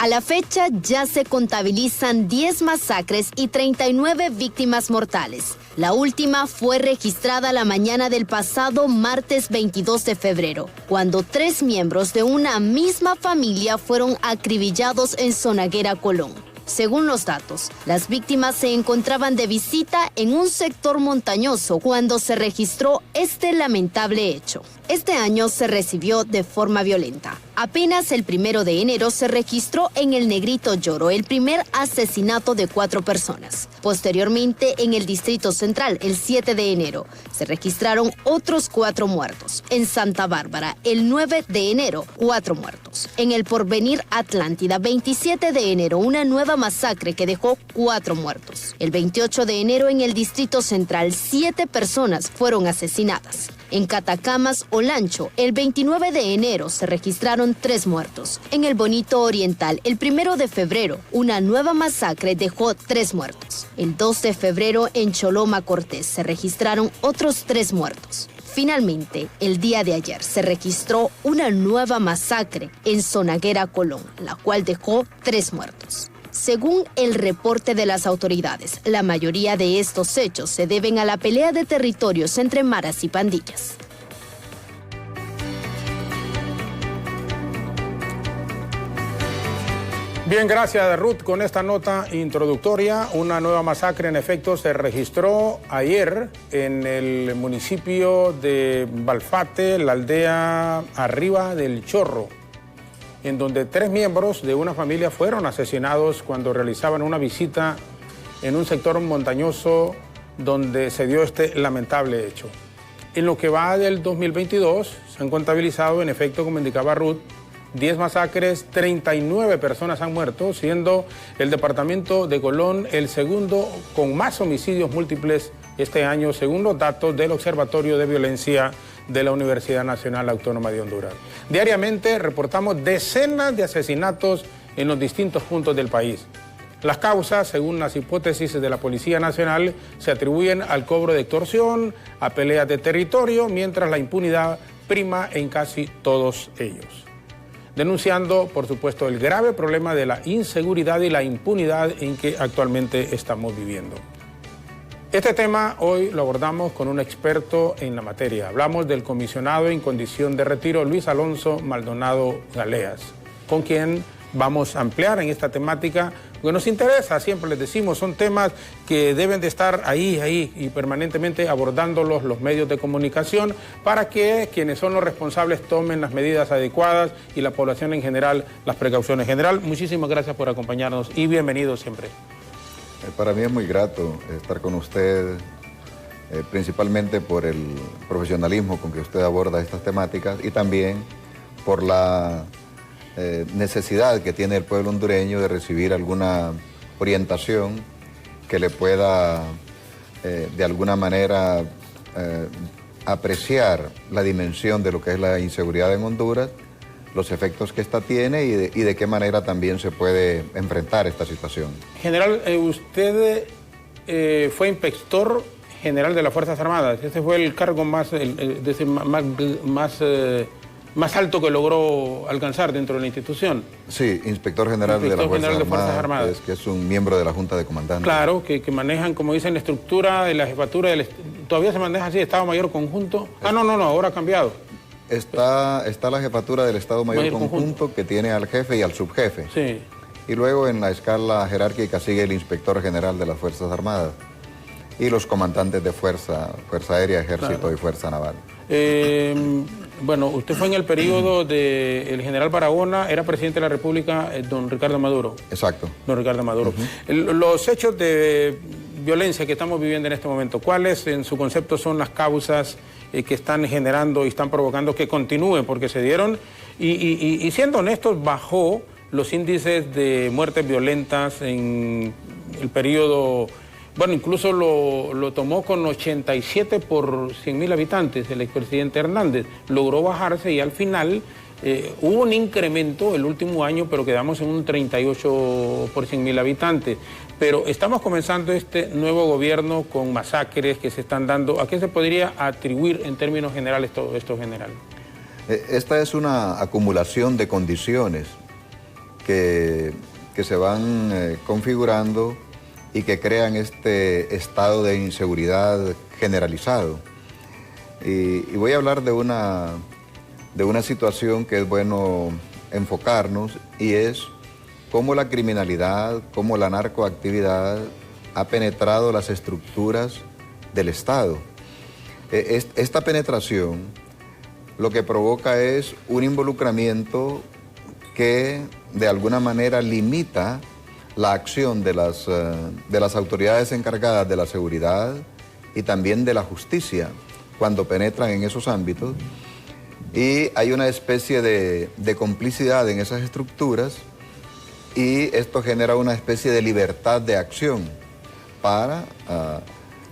A la fecha ya se contabilizan 10 masacres y 39 víctimas mortales. La última fue registrada la mañana del pasado martes 22 de febrero, cuando 3 miembros de una misma familia fueron acribillados en Zonaguera, Colón. Según los datos, las víctimas se encontraban de visita en un sector montañoso cuando se registró este lamentable hecho. Este año se recibió de forma violenta. Apenas el 1 de enero se registró en el Negrito Lloro el primer asesinato de 4 personas. Posteriormente, en el Distrito Central, el 7 de enero, se registraron otros 4 muertos. En Santa Bárbara, el 9 de enero, 4 muertos. En el Porvenir Atlántida, 27 de enero, una nueva masacre que dejó 4 muertos. El 28 de enero, en el Distrito Central, 7 personas fueron asesinadas. En Catacamas, Olancho, el 29 de enero se registraron 3 muertos. En el Bonito Oriental, el 1 de febrero, una nueva masacre dejó 3 muertos. El 2 de febrero, en Choloma Cortés, se registraron otros 3 muertos. Finalmente, el día de ayer se registró una nueva masacre en Zonaguera, Colón, la cual dejó 3 muertos. Según el reporte de las autoridades, la mayoría de estos hechos se deben a la pelea de territorios entre maras y pandillas. Bien, gracias Ruth. Con esta nota introductoria, una nueva masacre en efecto se registró ayer en el municipio de Balfate, la aldea Arriba del Chorro, en donde 3 miembros de una familia fueron asesinados cuando realizaban una visita en un sector montañoso donde se dio este lamentable hecho. En lo que va del 2022, se han contabilizado, en efecto, como indicaba Ruth, 10 masacres, 39 personas han muerto, siendo el departamento de Colón el segundo con más homicidios múltiples este año, según los datos del Observatorio de Violencia de la Universidad Nacional Autónoma de Honduras. Diariamente reportamos decenas de asesinatos en los distintos puntos del país. Las causas, según las hipótesis de la Policía Nacional, se atribuyen al cobro de extorsión, a peleas de territorio, mientras la impunidad prima en casi todos ellos. Denunciando, por supuesto, el grave problema de la inseguridad y la impunidad en que actualmente estamos viviendo. Este tema hoy lo abordamos con un experto en la materia. Hablamos del comisionado en condición de retiro, Luis Alonso Maldonado Galeas, con quien vamos a ampliar en esta temática, porque nos interesa, siempre les decimos, son temas que deben de estar ahí y permanentemente abordándolos los medios de comunicación para que quienes son los responsables tomen las medidas adecuadas y la población en general las precauciones. General, muchísimas gracias por acompañarnos y bienvenido siempre. Para mí es muy grato estar con usted, principalmente por el profesionalismo con que usted aborda estas temáticas y también por la necesidad que tiene el pueblo hondureño de recibir alguna orientación que le pueda de alguna manera apreciar la dimensión de lo que es la inseguridad en Honduras, los efectos que esta tiene y de qué manera también se puede enfrentar esta situación. General, usted fue inspector general de las Fuerzas Armadas. Ese fue el cargo más alto que logró alcanzar dentro de la institución. Sí, inspector general de las Fuerzas Armadas, que es un miembro de la Junta de Comandantes. Claro, que manejan, como dicen, la estructura de la jefatura del... ¿Todavía se maneja así, Estado Mayor Conjunto? No, ahora ha cambiado. Está la jefatura del Estado Mayor Conjunto, que tiene al jefe y al subjefe. Sí. Y luego en la escala jerárquica sigue el inspector general de las Fuerzas Armadas y los comandantes de Fuerza Aérea, Ejército, claro, y Fuerza Naval. Bueno, usted fue en el periodo del general Barahona, era presidente de la República, don Ricardo Maduro. Exacto. Don Ricardo Maduro. Los hechos de violencia que estamos viviendo en este momento, ¿cuáles en su concepto son las causas que están generando y están provocando que continúen? Porque se dieron, y siendo honestos, bajó los índices de muertes violentas en el periodo, bueno, incluso lo tomó con 87 por 100.000 habitantes, el expresidente Hernández. Logró bajarse y al final hubo un incremento el último año, pero quedamos en un 38 por 100.000 habitantes. Pero estamos comenzando este nuevo gobierno con masacres que se están dando. ¿A qué se podría atribuir en términos generales todo esto, general? Esta es una acumulación de condiciones que se van configurando y que crean este estado de inseguridad generalizado. Y voy a hablar de una situación que es bueno enfocarnos, y es cómo la criminalidad, cómo la narcoactividad ha penetrado las estructuras del Estado. Esta penetración lo que provoca es un involucramiento que de alguna manera limita la acción de las autoridades encargadas de la seguridad y también de la justicia cuando penetran en esos ámbitos, y hay una especie de complicidad en esas estructuras, y esto genera una especie de libertad de acción para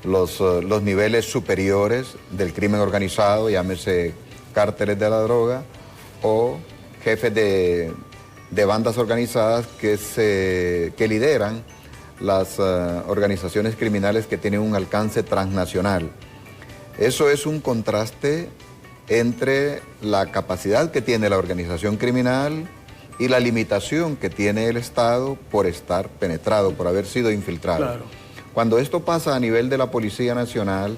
los niveles superiores del crimen organizado, llámese cárteles de la droga o jefes de bandas organizadas que lideran las organizaciones criminales que tienen un alcance transnacional. Eso es un contraste entre la capacidad que tiene la organización criminal y la limitación que tiene el Estado por estar penetrado, por haber sido infiltrado. Claro. Cuando esto pasa a nivel de la Policía Nacional,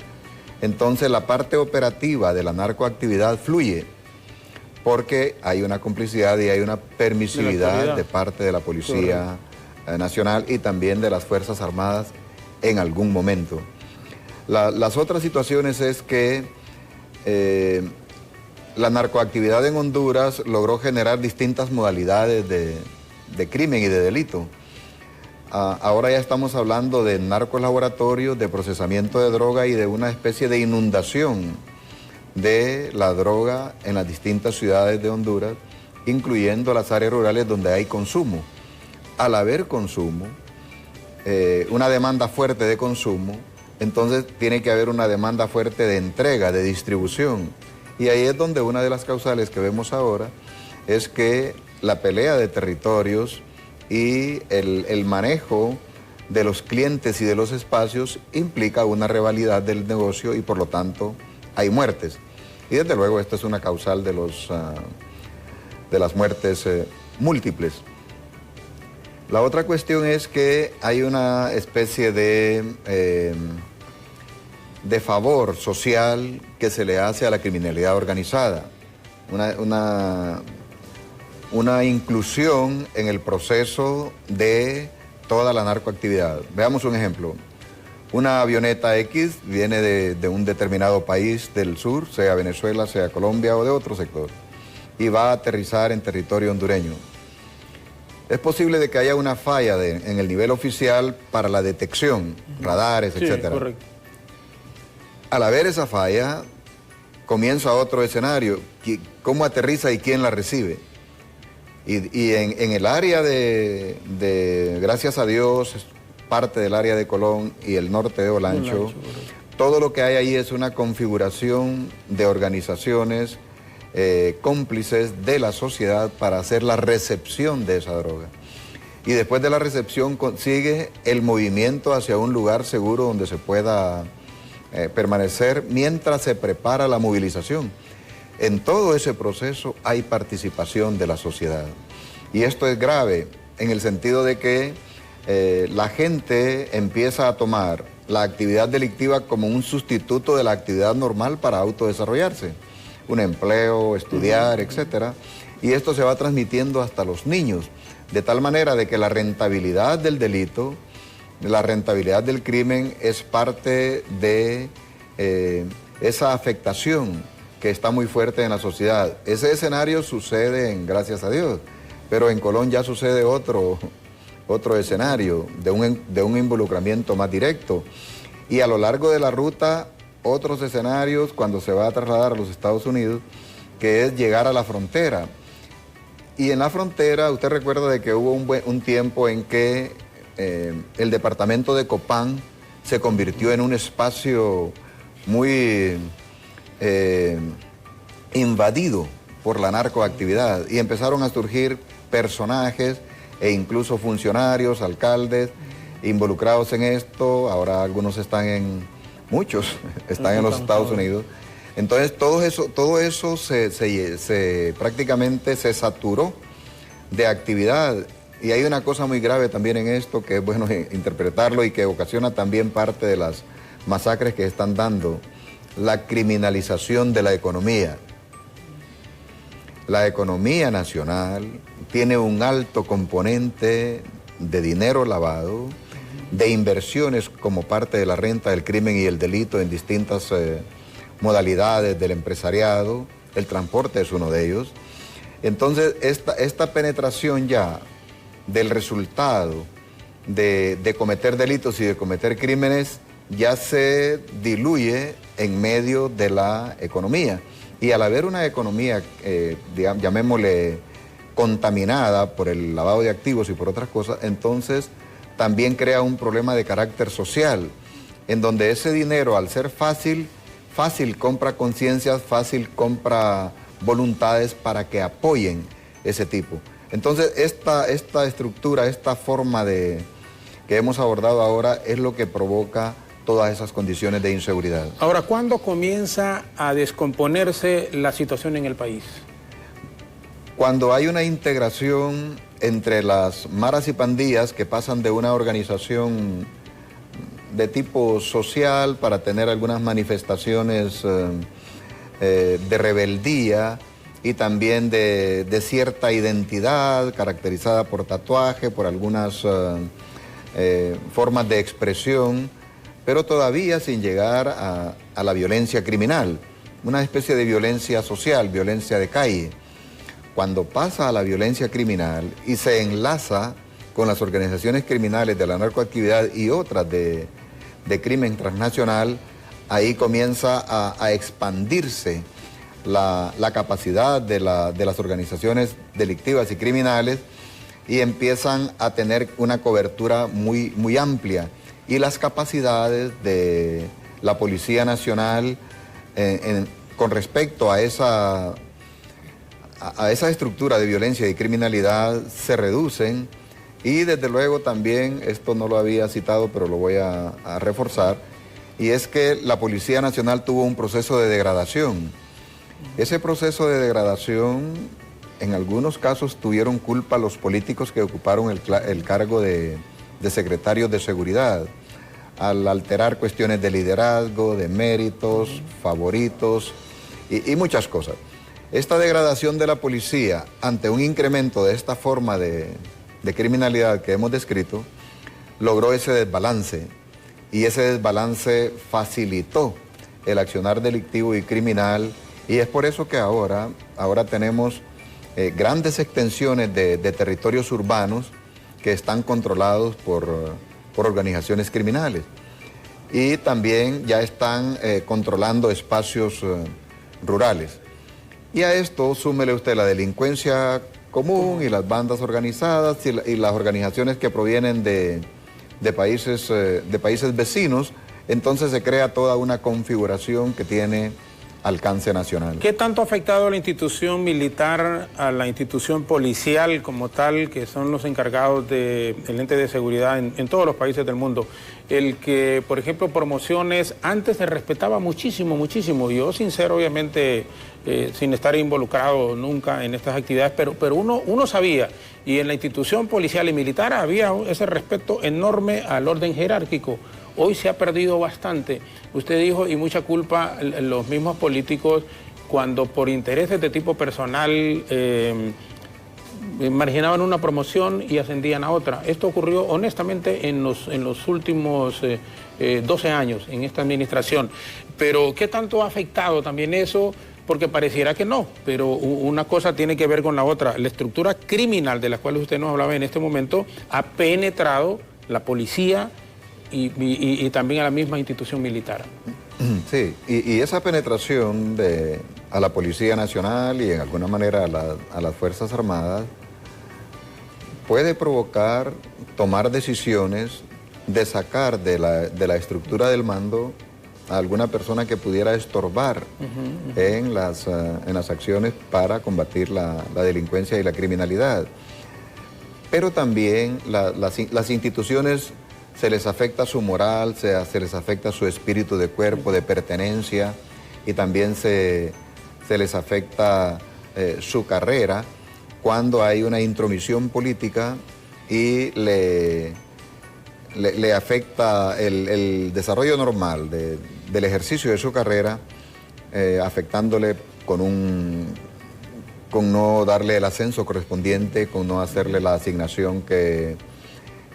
entonces la parte operativa de la narcoactividad fluye, porque hay una complicidad y hay una permisividad de parte de la Policía Nacional y también de las Fuerzas Armadas en algún momento. Las otras situaciones es que la narcoactividad en Honduras logró generar distintas modalidades de crimen y de delito. Ahora ya estamos hablando de narcolaboratorios, de procesamiento de droga y de una especie de inundación de la droga en las distintas ciudades de Honduras, incluyendo las áreas rurales donde hay consumo. Al haber consumo, una demanda fuerte de consumo, entonces tiene que haber una demanda fuerte de entrega, de distribución. Y ahí es donde una de las causales que vemos ahora es que la pelea de territorios y el manejo de los clientes y de los espacios implica una rivalidad del negocio y por lo tanto hay muertes. Y desde luego esta es una causal de las muertes múltiples. La otra cuestión es que hay una especie de favor social que se le hace a la criminalidad organizada, una inclusión en el proceso de toda la narcoactividad. Veamos un ejemplo. Una avioneta X viene de un determinado país del sur, sea Venezuela, sea Colombia o de otro sector, y va a aterrizar en territorio hondureño. Es posible de que haya una falla en el nivel oficial para la detección, radares, sí, etc. Correcto. Al haber esa falla, comienza otro escenario. ¿Cómo aterriza y quién la recibe? Y en el área de, gracias a Dios, parte del área de Colón y el norte de Olancho, todo lo que hay ahí es una configuración de organizaciones cómplices de la sociedad para hacer la recepción de esa droga. Y después de la recepción sigue el movimiento hacia un lugar seguro donde se pueda permanecer mientras se prepara la movilización. En todo ese proceso hay participación de la sociedad. Y esto es grave en el sentido de que la gente empieza a tomar la actividad delictiva como un sustituto de la actividad normal para autodesarrollarse. Un empleo, estudiar, etc. Y esto se va transmitiendo hasta los niños, de tal manera de que la rentabilidad del delito, la rentabilidad del crimen es parte de esa afectación que está muy fuerte en la sociedad. Ese escenario sucede gracias a Dios, pero en Colón ya sucede otro escenario de un involucramiento más directo. Y a lo largo de la ruta, otros escenarios cuando se va a trasladar a los Estados Unidos, que es llegar a la frontera. Y en la frontera, usted recuerda de que hubo un tiempo en que el departamento de Copán se convirtió en un espacio muy invadido por la narcoactividad y empezaron a surgir personajes e incluso funcionarios, alcaldes involucrados en esto. Ahora algunos muchos están en los Estados Unidos. Entonces todo eso prácticamente se saturó de actividad Y hay una cosa muy grave también en esto, que es bueno interpretarlo y que ocasiona también parte de las masacres que están dando, la criminalización de la economía. La economía nacional tiene un alto componente de dinero lavado, de inversiones como parte de la renta del crimen y el delito en distintas modalidades del empresariado. El transporte es uno de ellos. Entonces, esta penetración ya del resultado de cometer delitos y de cometer crímenes ya se diluye en medio de la economía. Y al haber una economía, llamémosle, contaminada por el lavado de activos y por otras cosas, entonces también crea un problema de carácter social, en donde ese dinero, al ser fácil compra conciencias, fácil compra voluntades para que apoyen ese tipo. Entonces, esta estructura, esta forma que hemos abordado ahora es lo que provoca todas esas condiciones de inseguridad. Ahora, ¿cuándo comienza a descomponerse la situación en el país? Cuando hay una integración entre las maras y pandillas que pasan de una organización de tipo social para tener algunas manifestaciones de rebeldía y también de cierta identidad caracterizada por tatuaje, por algunas formas de expresión, pero todavía sin llegar a la violencia criminal, una especie de violencia social, violencia de calle. Cuando pasa a la violencia criminal y se enlaza con las organizaciones criminales de la narcoactividad y otras de crimen transnacional, ahí comienza a expandirse la capacidad de las organizaciones delictivas y criminales y empiezan a tener una cobertura muy, muy amplia. Y las capacidades de la Policía Nacional con respecto a esa estructura de violencia y criminalidad se reducen. Y desde luego también, esto no lo había citado, pero lo voy a reforzar, y es que la Policía Nacional tuvo un proceso de degradación. Ese proceso de degradación, en algunos casos tuvieron culpa los políticos que ocuparon el cargo de secretarios de seguridad, al alterar cuestiones de liderazgo, de méritos, favoritos y muchas cosas. Esta degradación de la policía ante un incremento de esta forma de criminalidad que hemos descrito, logró ese desbalance, y ese desbalance facilitó el accionar delictivo y criminal, y es por eso que ahora tenemos grandes extensiones de territorios urbanos que están controlados por organizaciones criminales, y también ya están controlando espacios rurales. Y a esto súmele usted la delincuencia común y las bandas organizadas y las organizaciones que provienen de países vecinos, entonces se crea toda una configuración que tiene alcance nacional. ¿Qué tanto ha afectado a la institución militar, a la institución policial como tal, que son los encargados del ente de seguridad en todos los países del mundo? El que, por ejemplo, promociones, antes se respetaba muchísimo, yo sincero, obviamente, sin estar involucrado nunca en estas actividades, pero uno sabía, y en la institución policial y militar había ese respeto enorme al orden jerárquico. Hoy se ha perdido bastante. Usted dijo, y mucha culpa los mismos políticos, cuando por intereses de tipo personal marginaban una promoción y ascendían a otra. Esto ocurrió honestamente en los últimos 12 años en esta administración. Pero ¿qué tanto ha afectado también eso? Porque pareciera que no, pero una cosa tiene que ver con la otra. La estructura criminal de la cual usted nos hablaba en este momento ha penetrado la policía y también a la misma institución militar. Sí, y esa penetración a la Policía Nacional y en alguna manera a las Fuerzas Armadas puede provocar tomar decisiones de sacar de la estructura del mando a alguna persona que pudiera estorbar en las acciones para combatir la delincuencia y la criminalidad. Pero también las instituciones se les afecta su moral, se les afecta su espíritu de cuerpo, de pertenencia, y también se les afecta su carrera cuando hay una intromisión política y le afecta el desarrollo normal del ejercicio de su carrera, afectándole con no darle el ascenso correspondiente, con no hacerle la asignación que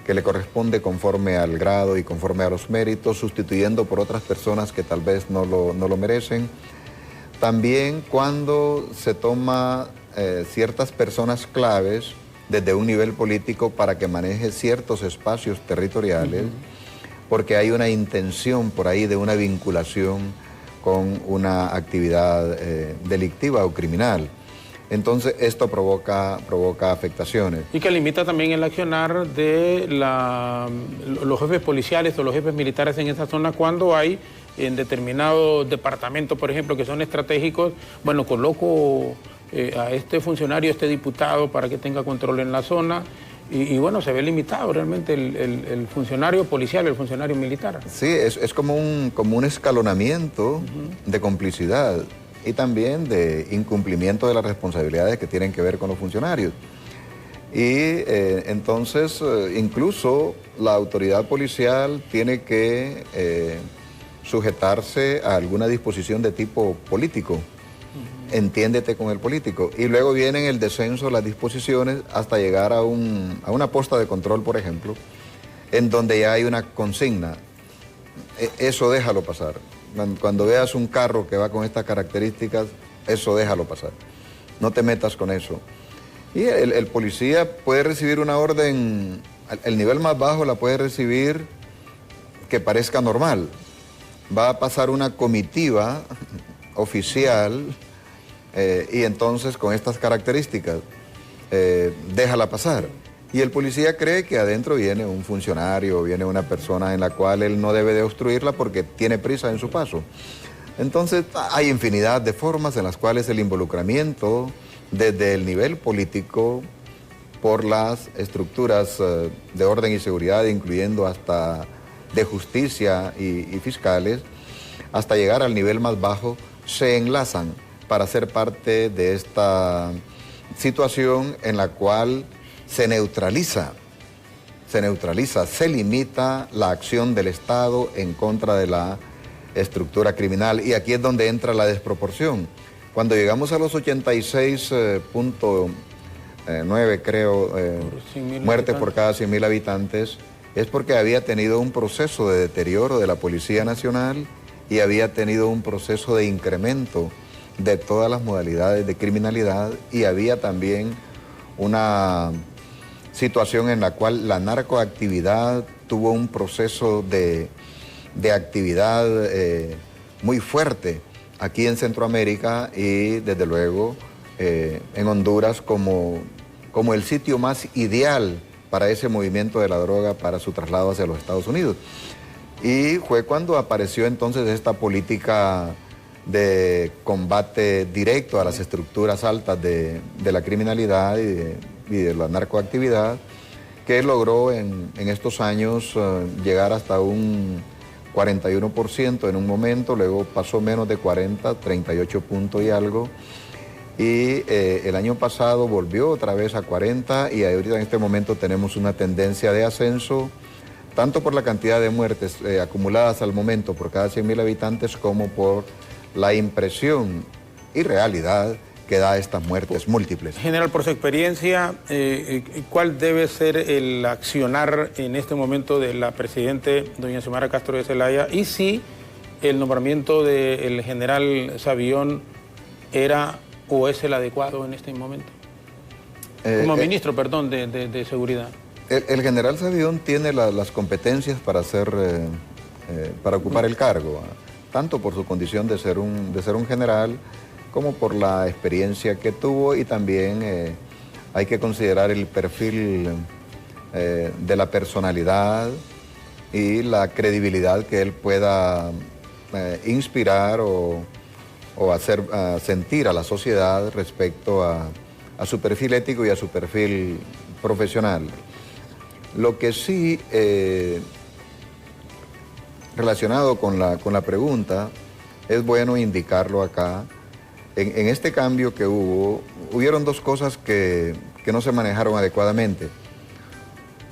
le corresponde conforme al grado y conforme a los méritos, sustituyendo por otras personas que tal vez no lo merecen. También cuando se toma ciertas personas claves desde un nivel político para que maneje ciertos espacios territoriales, porque hay una intención por ahí de una vinculación con una actividad delictiva o criminal. Entonces esto provoca afectaciones. Y que limita también el accionar de los jefes policiales o los jefes militares en esa zona cuando hay en determinados departamentos, por ejemplo, que son estratégicos. Bueno, coloco a este funcionario, a este diputado para que tenga control en la zona. Y bueno, se ve limitado realmente el funcionario policial, el funcionario militar. Sí, es como un escalonamiento de complicidad y también de incumplimiento de las responsabilidades que tienen que ver con los funcionarios. Y entonces incluso la autoridad policial tiene que sujetarse a alguna disposición de tipo político. Entiéndete con el político. Y luego viene el descenso de las disposiciones hasta llegar a una posta de control, por ejemplo, en donde ya hay una consigna. Eso déjalo pasar. Cuando veas un carro que va con estas características, eso déjalo pasar. No te metas con eso. Y el policía puede recibir una orden, el nivel más bajo la puede recibir que parezca normal. Va a pasar una comitiva oficial y entonces con estas características, déjala pasar. Y el policía cree que adentro viene un funcionario, viene una persona en la cual él no debe de obstruirla porque tiene prisa en su paso. Entonces hay infinidad de formas en las cuales el involucramiento desde el nivel político por las estructuras de orden y seguridad, incluyendo hasta de justicia y fiscales, hasta llegar al nivel más bajo, se enlazan para ser parte de esta situación en la cual se neutraliza, se limita la acción del Estado en contra de la estructura criminal. Y aquí es donde entra la desproporción. Cuando llegamos a los 86.9, creo, muertes por cada 100.000 habitantes, es porque había tenido un proceso de deterioro de la Policía Nacional y había tenido un proceso de incremento de todas las modalidades de criminalidad y había también una situación en la cual la narcoactividad tuvo un proceso de actividad muy fuerte aquí en Centroamérica y desde luego en Honduras como el sitio más ideal para ese movimiento de la droga para su traslado hacia los Estados Unidos. Y fue cuando apareció entonces esta política de combate directo a las estructuras altas de la criminalidad y de la narcoactividad, que logró en estos años llegar hasta un 41% en un momento, luego pasó menos de 40, 38 puntos y algo, y el año pasado volvió otra vez a 40 y ahorita en este momento tenemos una tendencia de ascenso, tanto por la cantidad de muertes acumuladas al momento por cada 100.000 habitantes como por la impresión y realidad que da estas muertes múltiples. General, por su experiencia, ¿cuál debe ser el accionar en este momento de la presidente doña Xiomara Castro de Zelaya y si el nombramiento del general Savión era o es el adecuado en este momento? Como ministro, perdón, de Seguridad. El general Savión tiene las competencias para ocupar el cargo, tanto por su condición de ser un general, como por la experiencia que tuvo y también hay que considerar el perfil de la personalidad y la credibilidad que él pueda inspirar o hacer sentir a la sociedad respecto a su perfil ético y a su perfil profesional. Lo que sí, relacionado con la pregunta, es bueno indicarlo acá. En este cambio que hubieron dos cosas que no se manejaron adecuadamente.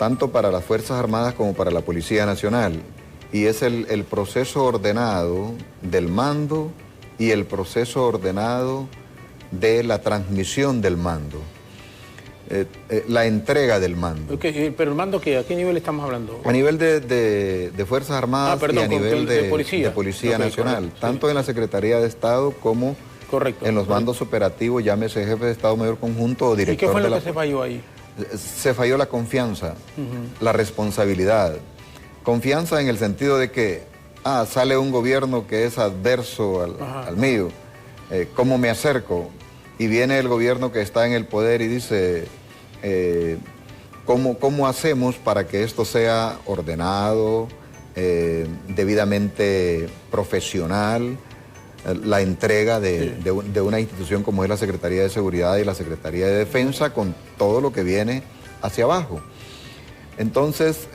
tanto para las Fuerzas Armadas como para la Policía Nacional, y es el proceso ordenado del mando y el proceso ordenado de la transmisión del mando, la entrega del mando. Okay, pero el mando, ¿qué? ¿A qué nivel estamos hablando? A nivel de Fuerzas Armadas y a nivel de Policía Nacional, correcto, tanto en la Secretaría de Estado como en los mandos operativos, llámese jefe de Estado Mayor Conjunto o director. ¿Y qué fue lo que se falló ahí? Se falló la confianza, la responsabilidad. Confianza en el sentido de que, sale un gobierno que es adverso al mío, ¿cómo me acerco? Y viene el gobierno que está en el poder y dice, ¿cómo hacemos para que esto sea ordenado, debidamente profesional? La entrega de una institución como es la Secretaría de Seguridad y la Secretaría de Defensa con todo lo que viene hacia abajo. Entonces,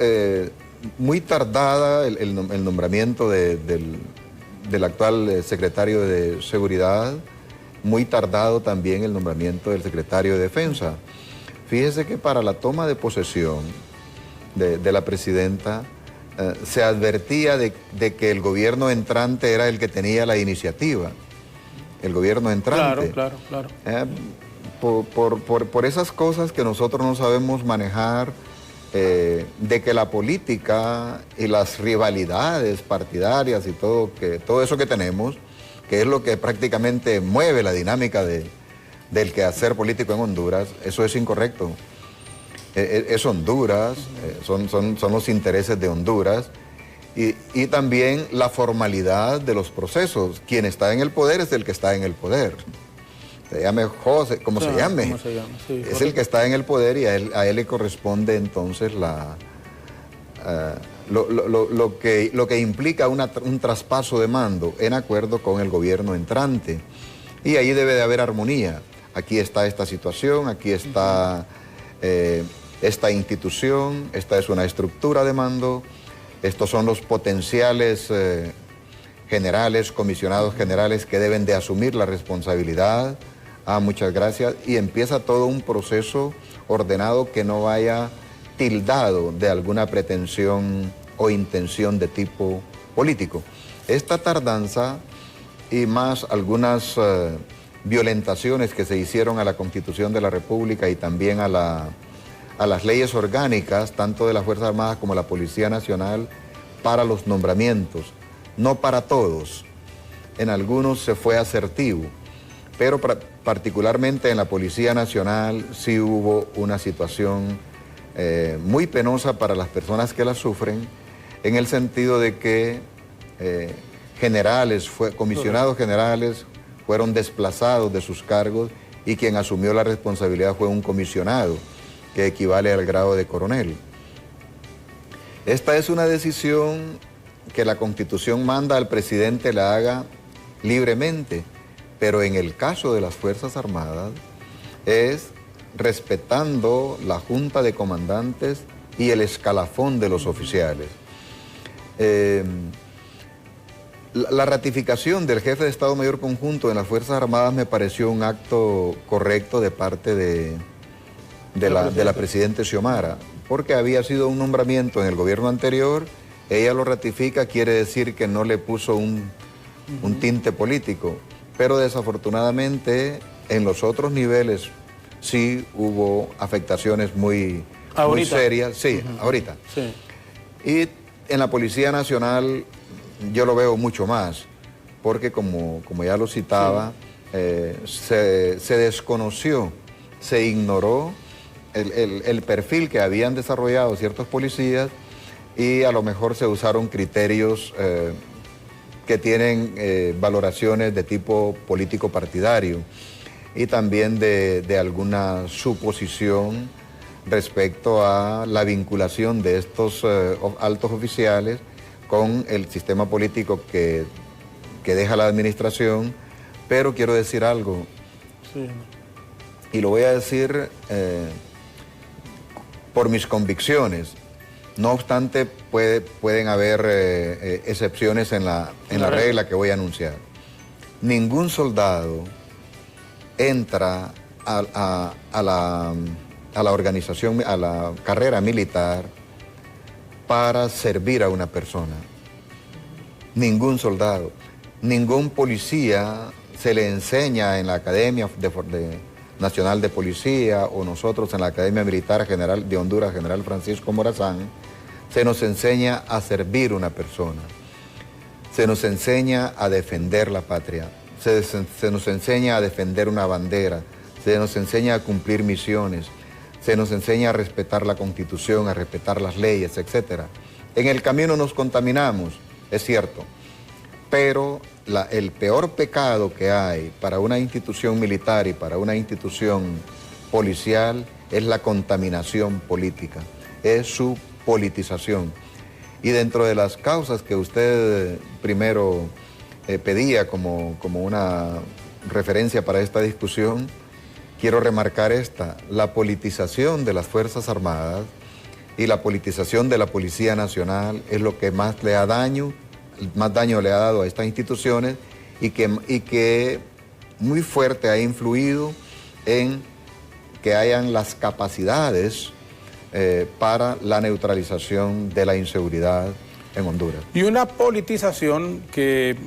muy tardada el nombramiento del actual secretario de Seguridad, muy tardado también el nombramiento del secretario de Defensa. Fíjese que para la toma de posesión de la presidenta, se advertía de que el gobierno entrante era el que tenía la iniciativa. El gobierno entrante. Claro. Por esas cosas que nosotros no sabemos manejar, de que la política y las rivalidades partidarias y todo eso que tenemos, que es lo que prácticamente mueve la dinámica del quehacer político en Honduras, eso es incorrecto. Es Honduras, son los intereses de Honduras y también la formalidad de los procesos. Quien está en el poder es el que está en el poder. Se llame José, como se llame. Sí, es el que está en el poder y a él le corresponde entonces lo que implica un traspaso de mando en acuerdo con el gobierno entrante. Y ahí debe de haber armonía. Aquí está esta situación, aquí está esta institución, esta es una estructura de mando, estos son los potenciales generales, comisionados generales que deben de asumir la responsabilidad. Muchas gracias. Y empieza todo un proceso ordenado que no vaya tildado de alguna pretensión o intención de tipo político. Esta tardanza y más algunas violentaciones que se hicieron a la Constitución de la República y también a las leyes orgánicas, tanto de las Fuerzas Armadas como la Policía Nacional, para los nombramientos, no para todos. En algunos se fue asertivo, pero particularmente en la Policía Nacional sí hubo una situación muy penosa para las personas que la sufren, en el sentido de que comisionados generales fueron desplazados de sus cargos y quien asumió la responsabilidad fue un comisionado, que equivale al grado de coronel. Esta es una decisión que la Constitución manda al presidente la haga libremente, pero en el caso de las Fuerzas Armadas es respetando la Junta de Comandantes y el escalafón de los oficiales. La ratificación del jefe de Estado Mayor Conjunto en las Fuerzas Armadas me pareció un acto correcto de parte de la presidenta Xiomara, porque había sido un nombramiento en el gobierno anterior, ella lo ratifica, quiere decir que no le puso un tinte político, pero desafortunadamente en los otros niveles sí hubo afectaciones muy serias. Sí, ahorita. Sí. Y en la Policía Nacional yo lo veo mucho más, porque como ya lo citaba, se desconoció, se ignoró el perfil que habían desarrollado ciertos policías y a lo mejor se usaron criterios que tienen valoraciones de tipo político partidario y también de alguna suposición respecto a la vinculación de estos altos oficiales con el sistema político que deja la administración, pero quiero decir algo, y lo voy a decir por mis convicciones. No obstante, pueden haber excepciones en la regla que voy a anunciar. Ningún soldado entra a a la organización, a la carrera militar para servir a una persona. Ningún soldado, ningún policía se le enseña en la Academia Nacional de Policía o nosotros en la Academia Militar General de Honduras, General Francisco Morazán, se nos enseña a servir a una persona, se nos enseña a defender la patria, se nos enseña a defender una bandera, se nos enseña a cumplir misiones, se nos enseña a respetar la Constitución, a respetar las leyes, etc. En el camino nos contaminamos, es cierto, pero el peor pecado que hay para una institución militar y para una institución policial es la contaminación política, es su politización. Y dentro de las causas que usted primero pedía como una referencia para esta discusión, quiero remarcar la politización de las Fuerzas Armadas y la politización de la Policía Nacional es lo que más daño le ha dado a estas instituciones y que muy fuerte ha influido en que hayan las capacidades para la neutralización de la inseguridad en Honduras. Y una politización que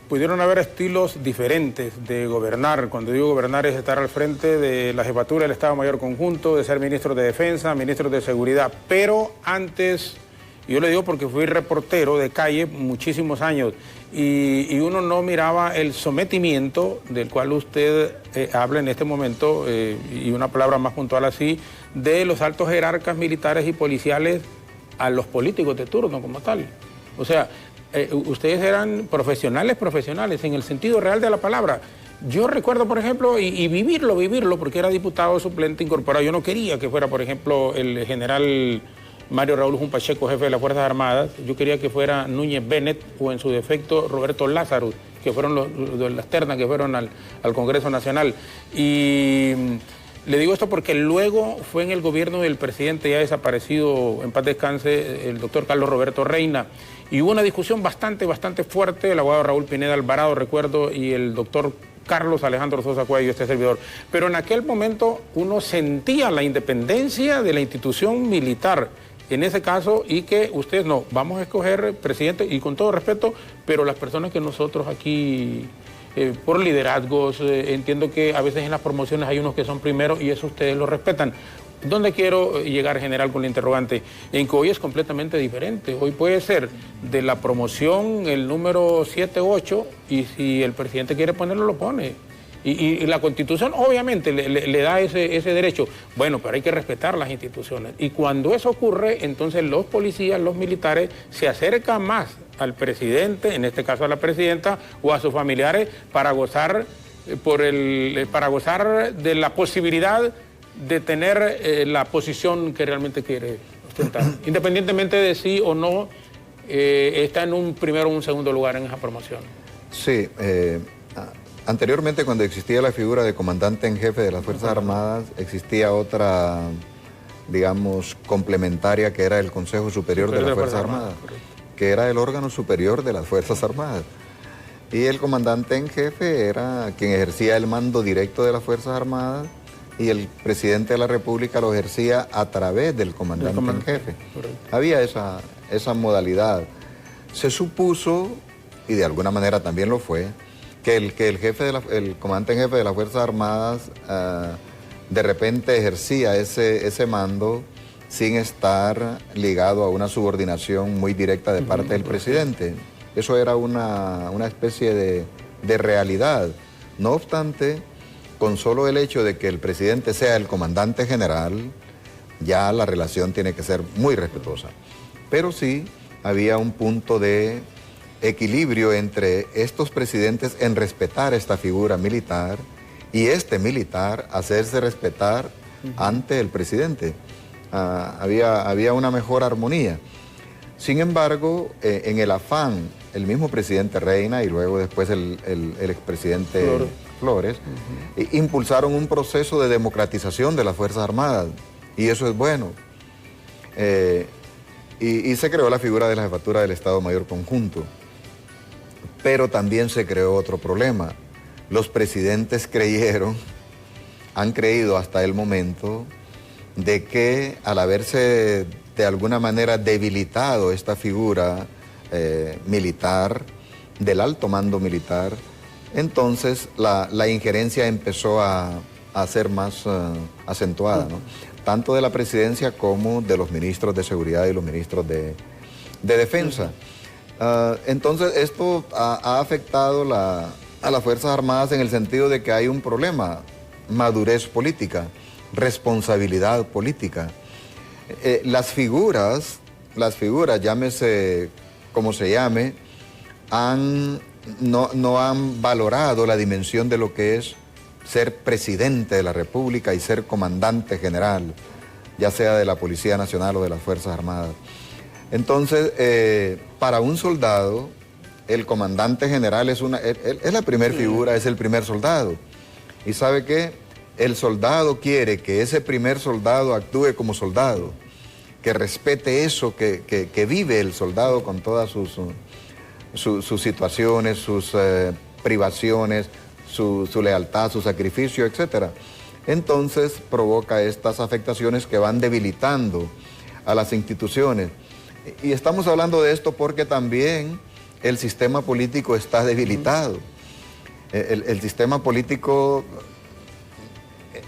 pudieron haber estilos diferentes de gobernar. Cuando digo gobernar es estar al frente de la jefatura del Estado Mayor Conjunto, de ser ministro de Defensa, ministro de Seguridad. Pero antes, yo le digo porque fui reportero de calle muchísimos años y uno no miraba el sometimiento del cual usted habla en este momento, y una palabra más puntual así, de los altos jerarcas militares y policiales a los políticos de turno como tal. O sea, ustedes eran profesionales en el sentido real de la palabra. Yo recuerdo, por ejemplo, y vivirlo, porque era diputado suplente incorporado. Yo no quería que fuera, por ejemplo, el general Mario Raúl Jun Pacheco, jefe de las Fuerzas Armadas. Yo quería que fuera Núñez Bennett o, en su defecto, Roberto Lázaro, que fueron las ternas que fueron al Congreso Nacional. Y le digo esto porque luego fue en el gobierno del presidente ya desaparecido, en paz descanse, el doctor Carlos Roberto Reina, y hubo una discusión bastante fuerte, el abogado Raúl Pineda Alvarado, recuerdo, y el doctor Carlos Alejandro Sosa Cuello, este servidor. Pero en aquel momento uno sentía la independencia de la institución militar, en ese caso, y que ustedes no, vamos a escoger presidente, y con todo respeto, pero las personas que nosotros aquí, por liderazgos, entiendo que a veces en las promociones hay unos que son primeros y eso ustedes lo respetan. ¿Dónde quiero llegar, general, con la interrogante? En que hoy es completamente diferente. Hoy puede ser de la promoción el número 7, 8, y si el presidente quiere ponerlo, lo pone. Y la Constitución obviamente le da ese derecho. Bueno, pero hay que respetar las instituciones. Y cuando eso ocurre, entonces los policías, los militares, se acercan más al presidente, en este caso a la presidenta, o a sus familiares, para gozar de la posibilidad de tener la posición que realmente quiere ostentar. Independientemente de si o no está en un primero o un segundo lugar en esa promoción. Sí, anteriormente, cuando existía la figura de comandante en jefe de las Fuerzas Armadas, existía otra, digamos, complementaria, que era el Consejo Superior de las Fuerzas Armadas, que era el órgano superior de las Fuerzas Armadas. Y el comandante en jefe era quien ejercía el mando directo de las Fuerzas Armadas y el presidente de la República lo ejercía a través del comandante en jefe. Correcto. Había esa modalidad. Se supuso, y de alguna manera también lo fue, que el comandante en jefe de las Fuerzas Armadas de repente ejercía ese mando sin estar ligado a una subordinación muy directa de parte del presidente. Eso era una especie de realidad. No obstante, con solo el hecho de que el presidente sea el comandante general, ya la relación tiene que ser muy respetuosa. Pero sí había un punto de equilibrio entre estos presidentes en respetar esta figura militar y este militar hacerse respetar ante el presidente. Había una mejor armonía. Sin embargo, en el afán, el mismo presidente Reina y luego después el expresidente Flores impulsaron un proceso de democratización de las Fuerzas Armadas, y eso es bueno. Y se creó la figura de la jefatura del Estado Mayor Conjunto. Pero también se creó otro problema. Los presidentes han creído hasta el momento de que al haberse de alguna manera debilitado esta figura militar, del alto mando militar, entonces la injerencia empezó a ser más acentuada, ¿no? Tanto de la presidencia como de los ministros de seguridad y los ministros de defensa. Entonces esto ha afectado a las Fuerzas Armadas en el sentido de que hay un problema: madurez política, responsabilidad política. Las figuras, llámese como se llame, no han valorado la dimensión de lo que es ser presidente de la República y ser comandante general, ya sea de la Policía Nacional o de las Fuerzas Armadas. Entonces, para un soldado, el comandante general es la primera figura, es el primer soldado. ¿Y sabe qué? El soldado quiere que ese primer soldado actúe como soldado, que respete eso que vive el soldado con todas sus situaciones, sus privaciones, su lealtad, su sacrificio, etc. Entonces provoca estas afectaciones que van debilitando a las instituciones. Y estamos hablando de esto porque también el sistema político está debilitado. El sistema político,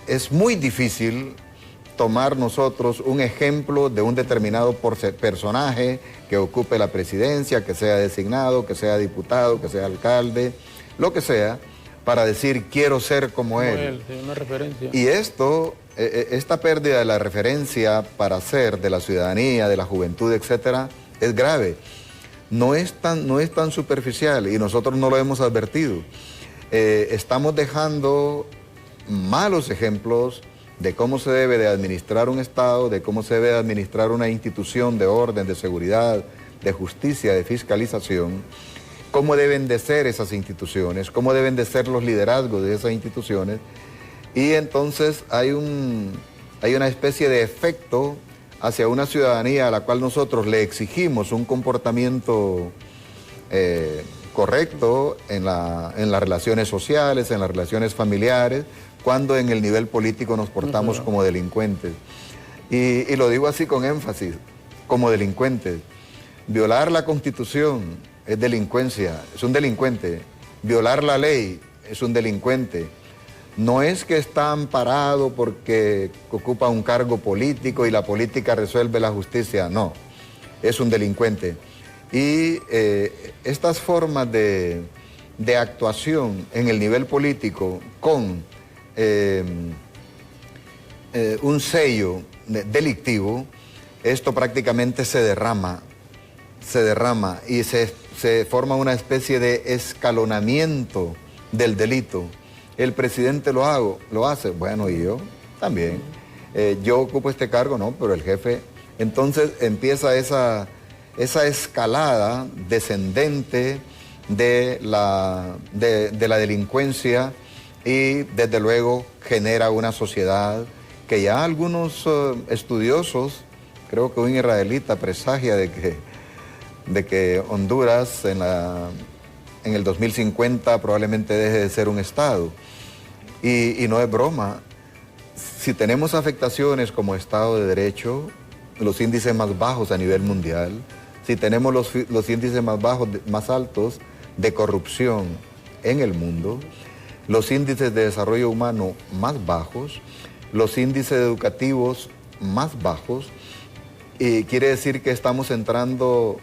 es muy difícil tomar nosotros un ejemplo de un determinado personaje que ocupe la presidencia, que sea designado, que sea diputado, que sea alcalde, lo que sea, para decir quiero ser como él. Una referencia. Y esta pérdida de la referencia para ser de la ciudadanía, de la juventud, etcétera, es grave. No es tan superficial y nosotros no lo hemos advertido. Estamos dejando malos ejemplos de cómo se debe de administrar un Estado, de cómo se debe de administrar una institución de orden, de seguridad, de justicia, de fiscalización, cómo deben de ser esas instituciones, cómo deben de ser los liderazgos de esas instituciones. Y entonces hay una especie de efecto hacia una ciudadanía a la cual nosotros le exigimos un comportamiento correcto en las relaciones sociales, en las relaciones familiares, cuando en el nivel político nos portamos como delincuentes. Y lo digo así con énfasis, como delincuentes. Violar la Constitución es delincuencia, es un delincuente. Violar la ley es un delincuente. No es que está amparado porque ocupa un cargo político y la política resuelve la justicia, no, es un delincuente. Y estas formas de actuación en el nivel político con un sello delictivo, esto prácticamente se derrama y se forma una especie de escalonamiento del delito. El presidente lo hace, bueno, y yo también. Yo ocupo este cargo, no, pero el jefe. Entonces empieza esa escalada descendente de la delincuencia y desde luego genera una sociedad que ya algunos estudiosos, creo que un israelita presagia de que Honduras en el 2050 probablemente deje de ser un Estado. Y no es broma. Si tenemos afectaciones como Estado de Derecho, los índices más bajos a nivel mundial, si tenemos los índices más altos de corrupción en el mundo, los índices de desarrollo humano más bajos, los índices educativos más bajos, y quiere decir que estamos entrando.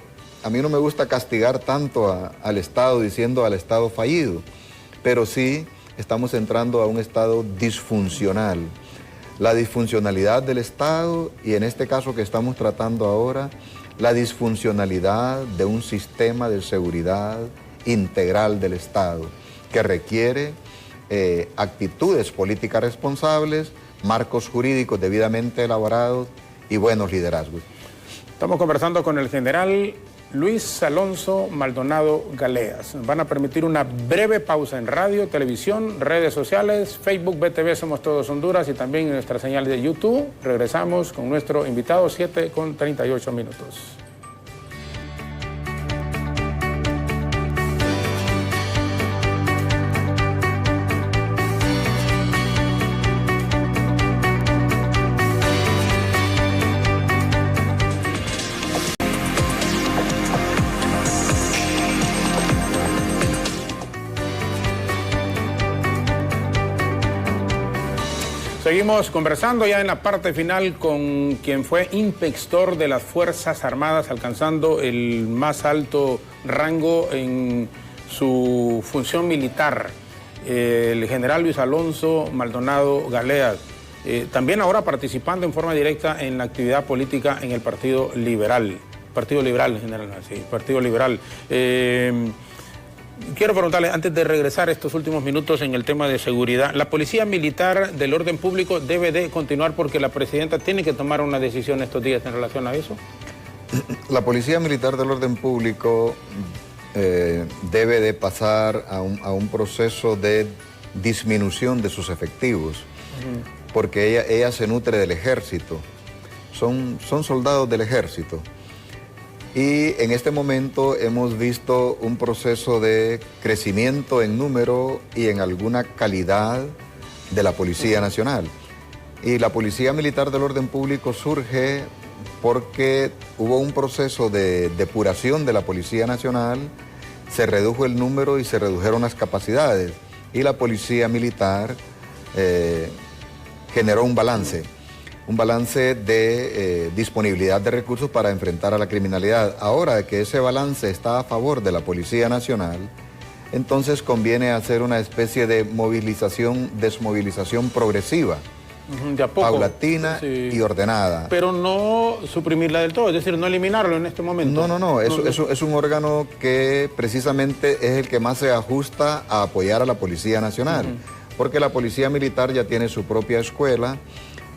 A mí no me gusta castigar tanto al Estado diciendo al Estado fallido, pero sí estamos entrando a un Estado disfuncional. La disfuncionalidad del Estado, y en este caso que estamos tratando ahora, la disfuncionalidad de un sistema de seguridad integral del Estado, que requiere actitudes políticas responsables, marcos jurídicos debidamente elaborados y buenos liderazgos. Estamos conversando con el general Luis Alonso Maldonado Galeas. Van a permitir una breve pausa en radio, televisión, redes sociales, Facebook, BTV Somos Todos Honduras y también en nuestra señal de YouTube. Regresamos con nuestro invitado, 7:38. Seguimos conversando ya en la parte final con quien fue inspector de las Fuerzas Armadas, alcanzando el más alto rango en su función militar, el general Luis Alonso Maldonado Galeas, también ahora participando en forma directa en la actividad política en el Partido Liberal. Partido Liberal, general, sí, Partido Liberal. Quiero preguntarle, antes de regresar estos últimos minutos en el tema de seguridad, ¿la Policía Militar del Orden Público debe de continuar porque la presidenta tiene que tomar una decisión estos días en relación a eso? La Policía Militar del Orden Público debe de pasar a un proceso de disminución de sus efectivos, porque ella se nutre del ejército, son soldados del ejército. Y en este momento hemos visto un proceso de crecimiento en número y en alguna calidad de la Policía Nacional. Y la Policía Militar del Orden Público surge porque hubo un proceso de depuración de la Policía Nacional, se redujo el número y se redujeron las capacidades. Y la Policía Militar generó un balance de disponibilidad de recursos para enfrentar a la criminalidad. Ahora que ese balance está a favor de la Policía Nacional, entonces conviene hacer una especie de desmovilización progresiva, de a poco, paulatina y ordenada. Pero no suprimirla del todo, es decir, no eliminarlo en este momento. No, es un órgano que precisamente es el que más se ajusta a apoyar a la Policía Nacional, porque la Policía Militar ya tiene su propia escuela,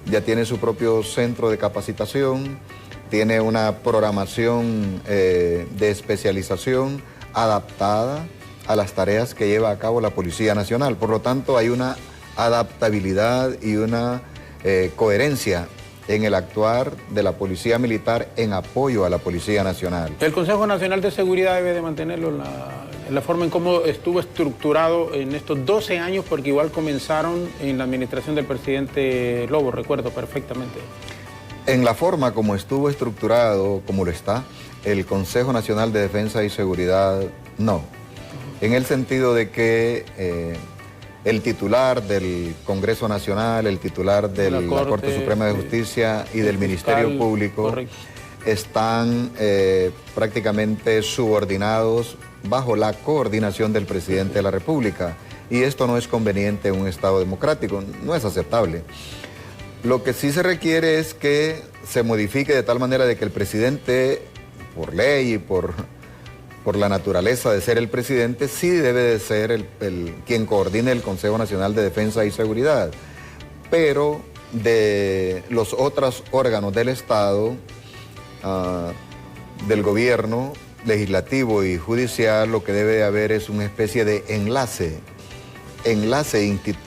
ya tiene su propio centro de capacitación, tiene una programación de especialización adaptada a las tareas que lleva a cabo la Policía Nacional. Por lo tanto, hay una adaptabilidad y una coherencia en el actuar de la Policía Militar en apoyo a la Policía Nacional. El Consejo Nacional de Seguridad debe de mantenerlo la forma en cómo estuvo estructurado en estos 12 años, porque igual comenzaron en la administración del presidente Lobo, recuerdo perfectamente. En la forma como estuvo estructurado, como lo está, el Consejo Nacional de Defensa y Seguridad, no. En el sentido de que el titular del Congreso Nacional, el titular de la Corte Suprema de Justicia y del Ministerio Público, correcto, están prácticamente subordinados bajo la coordinación del presidente de la República. Y esto no es conveniente en un Estado democrático, no es aceptable. Lo que sí se requiere es que se modifique de tal manera de que el presidente, por ley y por la naturaleza de ser el presidente, sí debe de ser quien coordine el Consejo Nacional de Defensa y Seguridad. Pero de los otros órganos del Estado, del gobierno, legislativo y judicial, lo que debe de haber es una especie de enlace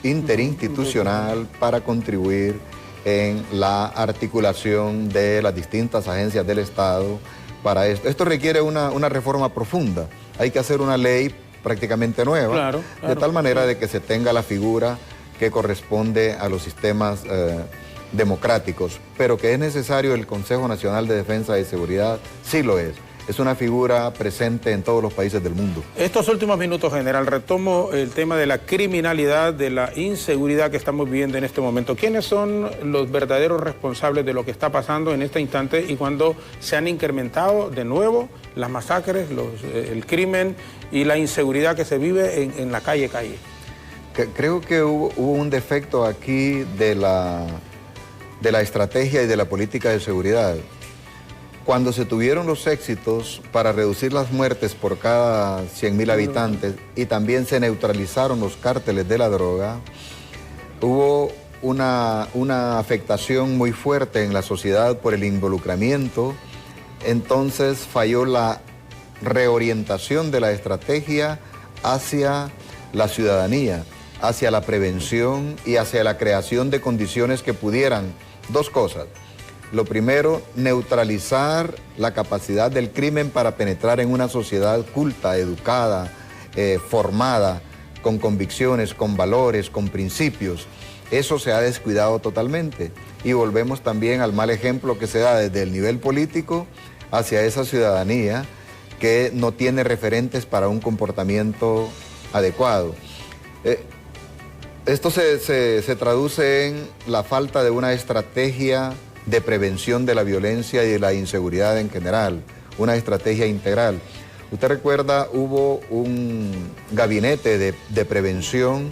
interinstitucional para contribuir en la articulación de las distintas agencias del Estado para esto. Esto requiere una reforma profunda. Hay que hacer una ley prácticamente nueva, de tal manera de que se tenga la figura que corresponde a los sistemas democráticos, pero que es necesario el Consejo Nacional de Defensa y Seguridad, sí lo es. Es una figura presente en todos los países del mundo. Estos últimos minutos, general, retomo el tema de la criminalidad, de la inseguridad que estamos viviendo en este momento. ¿Quiénes son los verdaderos responsables de lo que está pasando en este instante y cuando se han incrementado de nuevo las masacres, el crimen y la inseguridad que se vive en la calle? Creo que hubo un defecto aquí de la estrategia y de la política de seguridad. Cuando se tuvieron los éxitos para reducir las muertes por cada 100.000 habitantes y también se neutralizaron los cárteles de la droga, hubo una afectación muy fuerte en la sociedad por el involucramiento. Entonces falló la reorientación de la estrategia hacia la ciudadanía, hacia la prevención y hacia la creación de condiciones que pudieran, dos cosas. Lo primero, neutralizar la capacidad del crimen para penetrar en una sociedad culta, educada, formada, con convicciones, con valores, con principios. Eso se ha descuidado totalmente. Y volvemos también al mal ejemplo que se da desde el nivel político hacia esa ciudadanía que no tiene referentes para un comportamiento adecuado. Esto se traduce en la falta de una estrategia de prevención de la violencia y de la inseguridad en general, una estrategia integral. Usted recuerda, hubo un gabinete de prevención,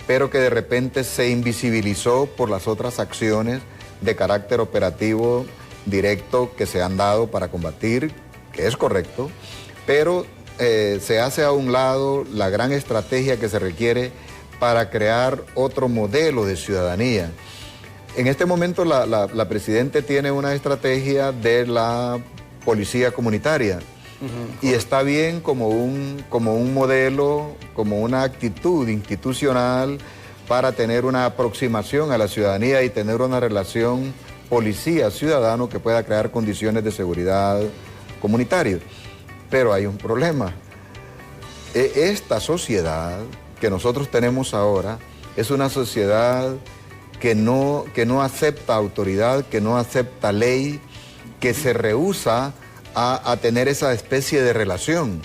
pero que de repente se invisibilizó por las otras acciones de carácter operativo directo que se han dado para combatir, que es correcto, pero se hace a un lado la gran estrategia que se requiere para crear otro modelo de ciudadanía. En este momento la Presidenta tiene una estrategia de la policía comunitaria y está bien como un modelo, como una actitud institucional para tener una aproximación a la ciudadanía y tener una relación policía-ciudadano que pueda crear condiciones de seguridad comunitaria. Pero hay un problema. Esta sociedad que nosotros tenemos ahora es una sociedad que no acepta autoridad, que no acepta ley, que se rehúsa a tener esa especie de relación.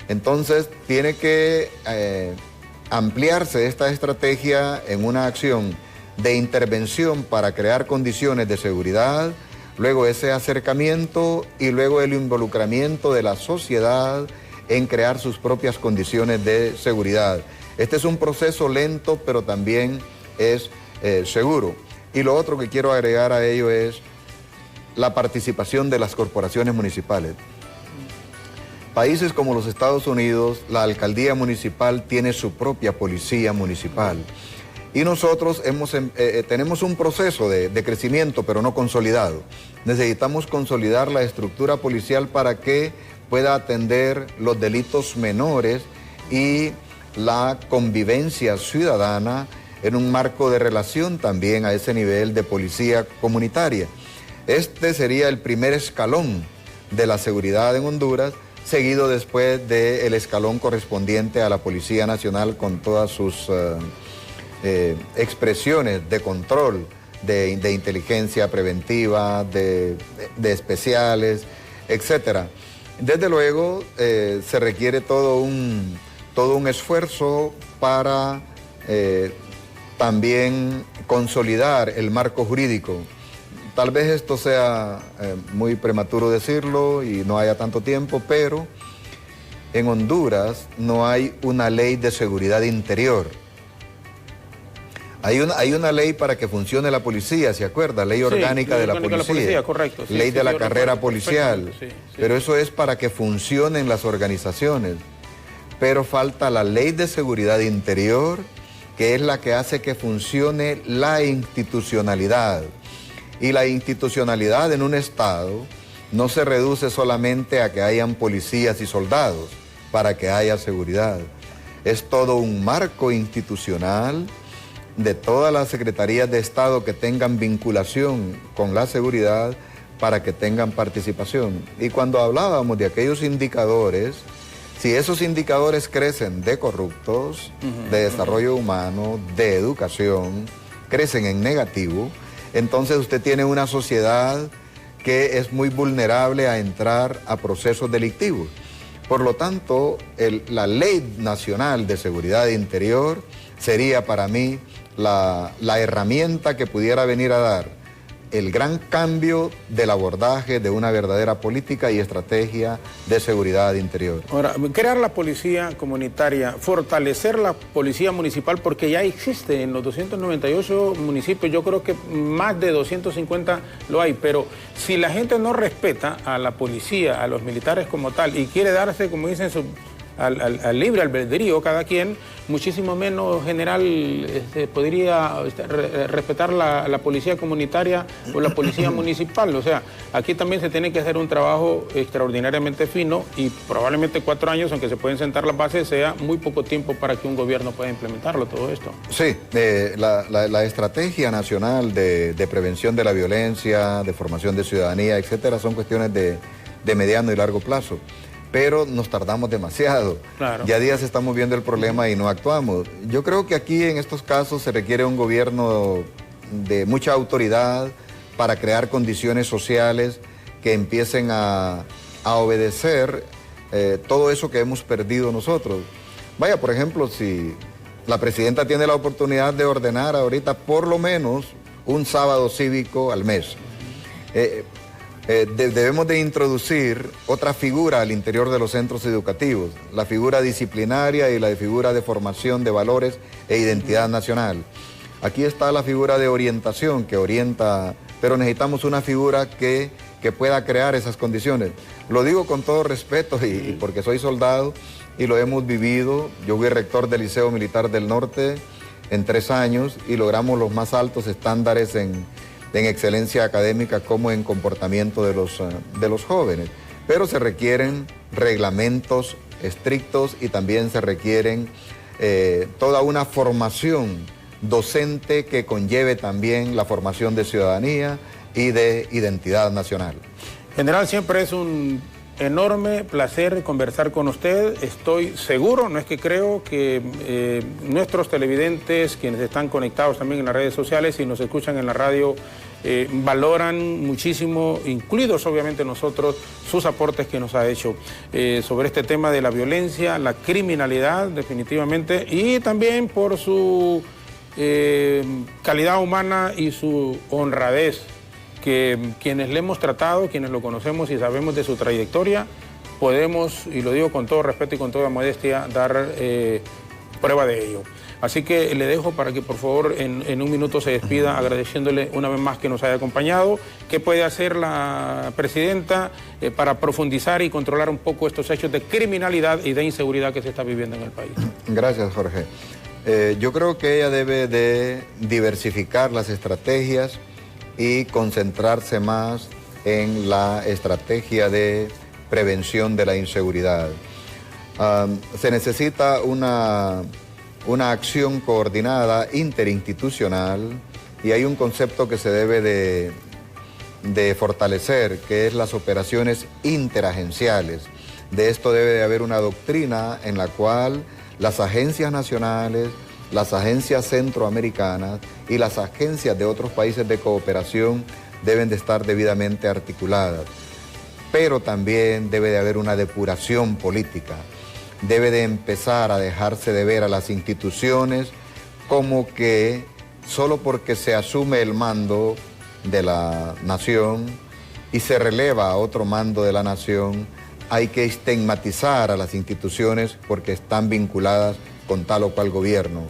Entonces tiene que ampliarse esta estrategia en una acción de intervención para crear condiciones de seguridad, luego ese acercamiento y luego el involucramiento de la sociedad en crear sus propias condiciones de seguridad. Este es un proceso lento, pero también es seguro. Y lo otro que quiero agregar a ello es la participación de las corporaciones municipales. Países como los Estados Unidos, la alcaldía municipal tiene su propia policía municipal. Y nosotros tenemos un proceso de crecimiento, pero no consolidado. Necesitamos consolidar la estructura policial para que pueda atender los delitos menores y la convivencia ciudadana en un marco de relación también a ese nivel de policía comunitaria. Este sería el primer escalón de la seguridad en Honduras, seguido después del escalón correspondiente a la Policía Nacional con todas sus expresiones de control, de inteligencia preventiva, de especiales, etc. Desde luego se requiere todo un esfuerzo para también consolidar el marco jurídico. Tal vez esto sea muy prematuro decirlo y no haya tanto tiempo, pero en Honduras no hay una ley de seguridad interior. Hay una ley para que funcione la policía, ¿se acuerda? Ley orgánica de la policía. Correcto. Sí, ley de la carrera policial. Sí. Pero eso es para que funcionen las organizaciones. Pero falta la ley de seguridad interior, que es la que hace que funcione la institucionalidad. Y la institucionalidad en un Estado no se reduce solamente a que hayan policías y soldados para que haya seguridad. Es todo un marco institucional de todas las secretarías de Estado que tengan vinculación con la seguridad para que tengan participación. Y cuando hablábamos de aquellos indicadores, si esos indicadores crecen de corruptos, de desarrollo humano, de educación, crecen en negativo, entonces usted tiene una sociedad que es muy vulnerable a entrar a procesos delictivos. Por lo tanto, la Ley Nacional de Seguridad Interior sería para mí la herramienta que pudiera venir a dar el gran cambio del abordaje de una verdadera política y estrategia de seguridad interior. Ahora, crear la policía comunitaria, fortalecer la policía municipal, porque ya existe en los 298 municipios, yo creo que más de 250 lo hay, pero si la gente no respeta a la policía, a los militares como tal, y quiere darse, como dicen, al libre albedrío cada quien, muchísimo menos general podría respetar la policía comunitaria o la policía municipal. O sea, aquí también se tiene que hacer un trabajo extraordinariamente fino y probablemente 4 años, aunque se pueden sentar las bases, sea muy poco tiempo para que un gobierno pueda implementarlo todo esto. Sí, la estrategia nacional de prevención de la violencia, de formación de ciudadanía, etcétera, son cuestiones de mediano y largo plazo. Pero nos tardamos demasiado. Claro. Ya días estamos viendo el problema y no actuamos. Yo creo que aquí en estos casos se requiere un gobierno de mucha autoridad para crear condiciones sociales que empiecen a obedecer todo eso que hemos perdido nosotros. Vaya, por ejemplo, si la presidenta tiene la oportunidad de ordenar ahorita por lo menos un sábado cívico al mes. Debemos de introducir otra figura al interior de los centros educativos, la figura disciplinaria y la figura de formación de valores e identidad nacional. Aquí está la figura de orientación que orienta, pero necesitamos una figura que pueda crear esas condiciones. Lo digo con todo respeto y porque soy soldado y lo hemos vivido. Yo fui rector del Liceo Militar del Norte en 3 años y logramos los más altos estándares en excelencia académica como en comportamiento de los jóvenes. Pero se requieren reglamentos estrictos y también se requieren toda una formación docente que conlleve también la formación de ciudadanía y de identidad nacional. General, siempre es un enorme placer conversar con usted. Estoy seguro, no es que creo, que nuestros televidentes, quienes están conectados también en las redes sociales y nos escuchan en la radio, valoran muchísimo, incluidos obviamente nosotros, sus aportes que nos ha hecho sobre este tema de la violencia, la criminalidad definitivamente, y también por su calidad humana y su honradez, que quienes le hemos tratado, quienes lo conocemos y sabemos de su trayectoria, podemos, y lo digo con todo respeto y con toda modestia, dar prueba de ello. Así que le dejo para que por favor en un minuto se despida agradeciéndole una vez más que nos haya acompañado. ¿Qué puede hacer la presidenta para profundizar y controlar un poco estos hechos de criminalidad y de inseguridad que se está viviendo en el país? Gracias, Jorge. Yo creo que ella debe de diversificar las estrategias y concentrarse más en la estrategia de prevención de la inseguridad. Se necesita una acción coordinada interinstitucional y hay un concepto que se debe de fortalecer, que es las operaciones interagenciales. De esto debe de haber una doctrina en la cual las agencias nacionales, las agencias centroamericanas y las agencias de otros países de cooperación deben de estar debidamente articuladas. Pero también debe de haber una depuración política. Debe de empezar a dejarse de ver a las instituciones como que solo porque se asume el mando de la nación y se releva a otro mando de la nación, hay que estigmatizar a las instituciones porque están vinculadas con tal o cual gobierno.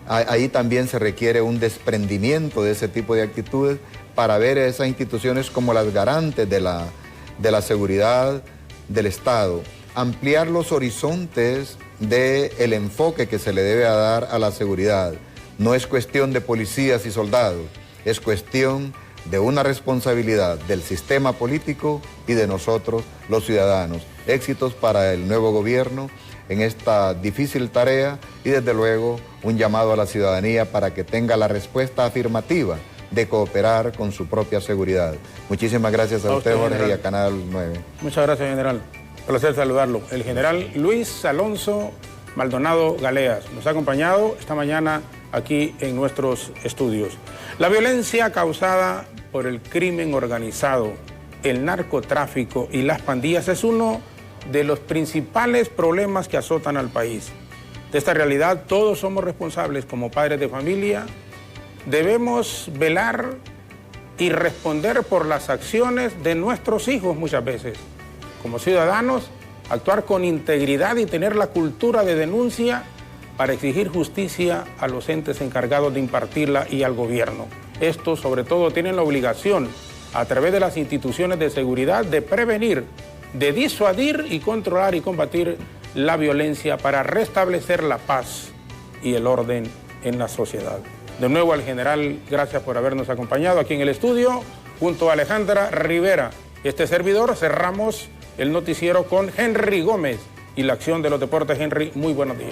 Ahí también se requiere un desprendimiento de ese tipo de actitudes para ver a esas instituciones como las garantes de la seguridad del Estado. Ampliar los horizontes del enfoque que se le debe dar a la seguridad. No es cuestión de policías y soldados, es cuestión de una responsabilidad del sistema político y de nosotros, los ciudadanos. Éxitos para el nuevo gobierno en esta difícil tarea y desde luego un llamado a la ciudadanía para que tenga la respuesta afirmativa de cooperar con su propia seguridad. Muchísimas gracias a usted, Jorge, y a Canal 9. Muchas gracias, general. Placer saludarlo. El general Luis Alonso Maldonado Galeas nos ha acompañado esta mañana aquí en nuestros estudios. La violencia causada por el crimen organizado, el narcotráfico y las pandillas es uno de los principales problemas que azotan al país. De esta realidad todos somos responsables como padres de familia. Debemos velar y responder por las acciones de nuestros hijos muchas veces. Como ciudadanos, actuar con integridad y tener la cultura de denuncia para exigir justicia a los entes encargados de impartirla y al gobierno. Estos, sobre todo, tienen la obligación, a través de las instituciones de seguridad, de prevenir, de disuadir y controlar y combatir la violencia para restablecer la paz y el orden en la sociedad. De nuevo al general, gracias por habernos acompañado aquí en el estudio, junto a Alejandra Rivera. Este servidor, cerramos el noticiero con Henry Gómez y la acción de los deportes. Henry, muy buenos días.